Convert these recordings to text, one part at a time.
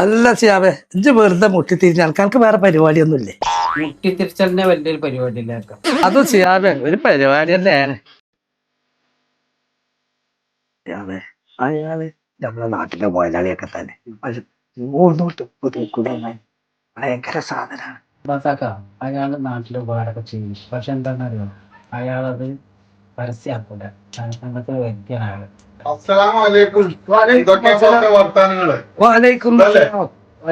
അല്ല ചെയ്യാവേ ഇജ്ജ് വെറുതെ മുട്ടിത്തിരിഞ്ഞ ആൾക്കാർക്ക് വേറെ പരിപാടിയൊന്നുമില്ലേ? മുട്ടിത്തിരിച്ചലിന്റെ വലിയൊരു പരിപാടി ഇല്ലാക്കാം. അതും ചെയ്യാവേ ഒരു പരിപാടി തന്നെയാണ്. ചെയ്യാവേ അയാള് നമ്മളെ നാട്ടിലെ മുതലാളിയൊക്കെ തന്നെ ഭയങ്കര സാധനാണ്. ബസാക്ക അയാള് നാട്ടിൽ ഉപകാരമൊക്കെ ചെയ്യും. പക്ഷെ എന്താണെന്നറിയോ, അയാളത് പരസ്യമാക്കൂല. അങ്ങനത്തെ വ്യക്തിയാണ് അയാള്.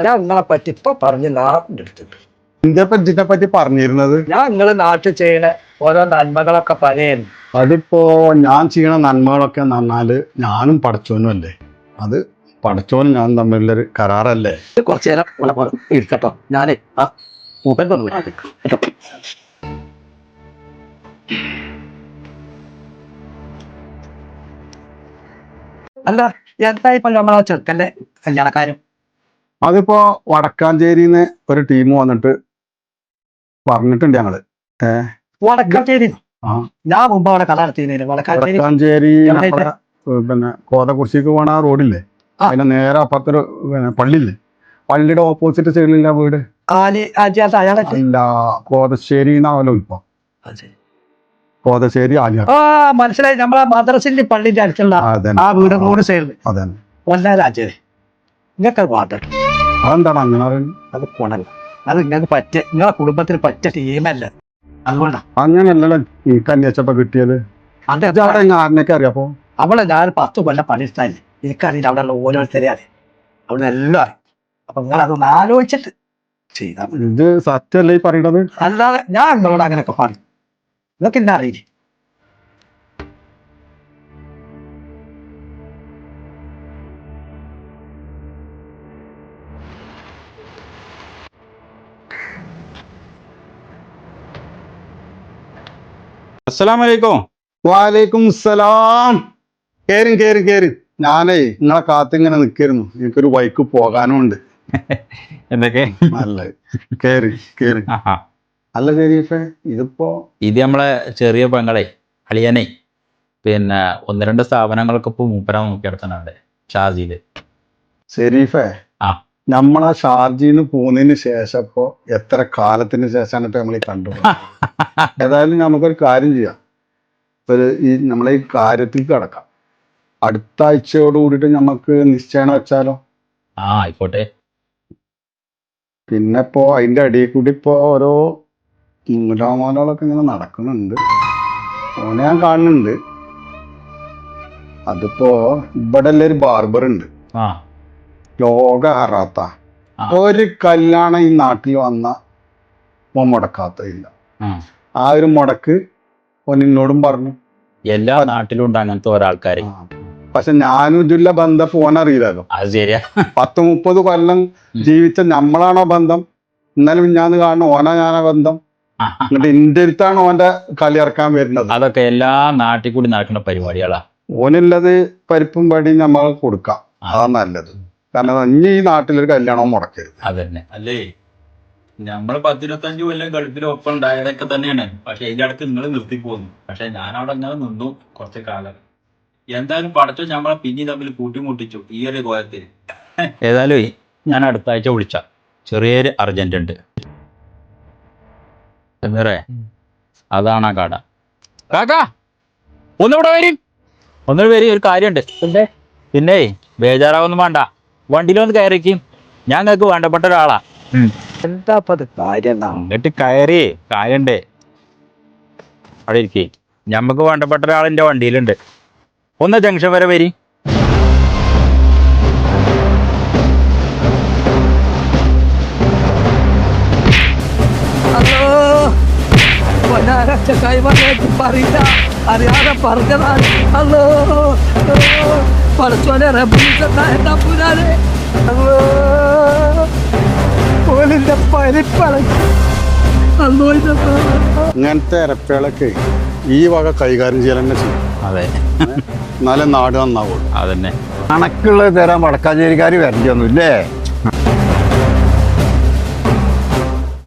ഞാൻ നിങ്ങളെ പറ്റി ഇപ്പൊ പറഞ്ഞ് നാടിന്റെ അടുത്തിട്ട് ഇതിനെ പറ്റി പറഞ്ഞിരുന്നത് ഞാൻ നിങ്ങള് നാട്ടിൽ ചെയ്യണ ഓരോ നന്മകളൊക്കെ പറയായിരുന്നു. അതിപ്പോ ഞാൻ ചെയ്യണ നന്മകളൊക്കെ നന്നാല് ഞാനും പടച്ചോനും അല്ലേ, അത് പടച്ചോനും ഞാൻ തമ്മിലുള്ളൊരു കരാറല്ലേ. കുറച്ചു നേരം ഇരിക്കട്ടോ, ഞാനേ ആ മൂപ്പൻ തന്നു. അല്ല എന്താ ഇപ്പൊ നമ്മളെ ചെറുക്കന്റെ കല്യാണക്കാരും? അതിപ്പോ വടക്കാഞ്ചേരിന്ന് ഒരു ടീം വന്നിട്ട് പറഞ്ഞിട്ടുണ്ട് ഞങ്ങള്. വടക്കാഞ്ചേരി ആ ഞാൻ മുമ്പ് അവിടെ കട നടത്തിയിരുന്നു. വടക്കാഞ്ചേരി വടക്കാഞ്ചേരി നമ്മുടെ പിന്നെ കോതക്കുറിശിക്ക് പോണ ആ റോഡില്ലേ, അതിന്റെ നേരെ അപ്പുറത്തൊരു പിന്നെ പള്ളിയില്ലേ, പള്ളിയുടെ ഓപ്പോസിറ്റ് സൈഡിലില്ല വീട്. അയാളെ ഇല്ല, കോതശ്ശേരി എന്നാവല്ലോ ഇപ്പൊ, കോതശ്ശേരി ആലിയ. ആ മനസ്സിലായി, നമ്മളെ മദ്രസിന്റെ പള്ളിന്റെ അടുത്തുള്ള ആ വീട് റോഡ് സൈഡിൽ അതന്നെ പൊന്നാരാജേ. നിങ്ങൾക്ക് പാട്ടിട്ട് അതെന്താണ് അങ്ങനെ പറയുന്നത്? അത് കൊണല്ല, അത് നിങ്ങൾക്ക് പറ്റ നിങ്ങളെ കുടുംബത്തിന് പറ്റ ടീമല്ല, അതുകൊണ്ടാ. അങ്ങനെയല്ലല്ലോ ഈ കന്യാച്ചപ്പ കിട്ടിയത്. അത് അവിടെ ആരിനൊക്കെ അറിയാപ്പോ അവളെ ഞാൻ 10 കൊല്ലം പണിയെടുത്താലേ എനിക്കറിയില്ല അവിടെ ഉള്ള ഓരോരുത്തരെ അറിയാം, അവിടെ എല്ലാം അറിയാം. അപ്പൊ നിങ്ങൾ അതൊന്ന് ആലോചിച്ചിട്ട് ചെയ്താൽ മതി. ഇത് സത്യമല്ലേ ഈ പറയണത്? അല്ലാതെ ഞാൻ നിങ്ങളോട് അങ്ങനെയൊക്കെ പറയും, നിങ്ങൾക്ക് എന്നെ അറിയില്ലേ? അസ്സലാമലൈക്കും. വാലേക്കും സലാം. കേറി. ഞാനേ നിങ്ങളെ കാത്തിങ്ങനെ നിൽക്കായിരുന്നു, എനിക്കൊരു ബൈക്ക് പോകാനും ഉണ്ട്. എന്തൊക്കെ നല്ല കേറി. അല്ല ശരീഫേ, ഇതിപ്പോ ഇത് നമ്മളെ ചെറിയ പെങ്ങളെ അളിയനെ പിന്നെ 1-2 സ്ഥാപനങ്ങളൊക്കെ ഇപ്പൊ മൂപ്പരാൻ നോക്കിയെടുത്താനുണ്ട് ഷാർജിയില്. ശരീഫേ, ആ നമ്മളാ ഷാർജിന്ന് പോകുന്നതിന് ശേഷം ഇപ്പൊ എത്ര കാലത്തിന് ശേഷമാണ് ഇപ്പൊ നമ്മൾ ഈ കണ്ടു. ഏതായാലും നമുക്കൊരു കാര്യം ചെയ്യാം, ഈ നമ്മളെ ഈ കാര്യത്തിൽ കിടക്കാം. അടുത്ത ആഴ്ചയോട് കൂടിയിട്ട് നമുക്ക് നിശ്ചയം വെച്ചാലോ? ആ ആയിക്കോട്ടെ. പിന്നെ ഇപ്പോ അതിന്റെ അടിയിൽ കൂടി ഇപ്പോ ഓരോ നൂലാമാലകളൊക്കെ ഇങ്ങനെ നടക്കുന്നുണ്ട്, ഓനെ ഞാൻ കാണുന്നുണ്ട്. അതിപ്പോ ഇവിടെ ഒരു ബാർബർ ഉണ്ട്, ആ ലോക ഹറാത്ത. ഒരു കല്യാണം ഈ നാട്ടിൽ വന്ന മുടക്കാത്തതില്ല. ആ ഒരു മുടക്ക് ഓൻ എന്നോടും പറഞ്ഞു. എല്ലാ നാട്ടിലും ഉണ്ട് അങ്ങനത്തെ ഒരാൾക്കാര്. പക്ഷെ ഞാനും ഇതില്ല ബന്ധം ഫോനറിയില്ലല്ലോ. അത് ശരിയാ. 10-30 കൊല്ലം ജീവിച്ച നമ്മളാണോ ബന്ധം? ഇന്നലെ ഞാന്ന് കാണുന്ന ഓനാ ഞാനാ ബന്ധം. എന്നിട്ട് എന്റെ അടുത്താണ് ഓന്റെ കളി ഇറക്കാൻ വരുന്നത്. അതൊക്കെ എല്ലാ നാട്ടിൽ കൂടി നടക്കുന്ന പരിപാടികളാ. ഓനുള്ളത് പരിപ്പും പടിയും നമ്മൾ കൊടുക്കാം, അതാ നല്ലത്. കാരണം ഇനി ഈ നാട്ടിലൊരു കല്യാണം മുടക്കരുത്. അതന്നെ അല്ലേ. നമ്മള് 10-25 കൊല്ലം ഗൾഫിൽ ഒപ്പം ഉണ്ടായതൊക്കെ തന്നെയാണ്. പക്ഷെ ഇതിന്റെ അടുത്ത് നിങ്ങൾ നിർത്തി പോന്നു. പക്ഷെ ഞാൻ അവിടെ ഇങ്ങനെ നിന്നു കുറച്ച് കാലം. എന്തായാലും പടച്ചോ നമ്മളെ പിന്നെ തമ്മിൽ കൂട്ടിമുട്ടിച്ചു ഈ ഒരു കോലത്തിൽ. ഏതായാലും ഞാൻ അടുത്ത ആഴ്ച വിളിച്ച ചെറിയൊരു അർജന്റ് ഉണ്ട്. എന്നറേ അതാണ് ആ കട. കാക്കാ ഒന്നുകൂടെ വരി, ഒരു കാര്യമുണ്ട്. പിന്നെ ബേജാറാവൊന്നും വേണ്ട, വണ്ടിയിലൊന്ന് കയറിക്കും. ഞാൻ നിങ്ങൾക്ക് വേണ്ടപ്പെട്ട ഒരാളാ. എന്താ കാര്യം? എന്നിട്ട് കയറി കാര്യണ്ടേ അവിടെ ഇരിക്കേ. ഞമ്മക്ക് വേണ്ടപ്പെട്ട ഒരാൾ എൻ്റെ വണ്ടിയിലുണ്ട്. ഒന്ന് ജംഗ്ഷൻ വരെ വരി. പറയില്ല, അറിയാതെ പറഞ്ഞതാണ്. അല്ലോ പഠിച്ചോനെ റബ്ബിന്റെ പോലിന്റെ പരിപ്പള. ഇങ്ങനത്തെ ഇരപ്പകളൊക്കെ ഈ വക കൈകാര്യം ചെയ്യാൻ തന്നെ ചെയ്യും. അതെ, എന്നാലേ നാട് നന്നാവുള്ളൂ. അതന്നെ. കണക്കുള്ളത് തരാൻ വടക്കാഞ്ചേരിക്കാർ വരണ്ടൊന്നും ഇല്ലേ?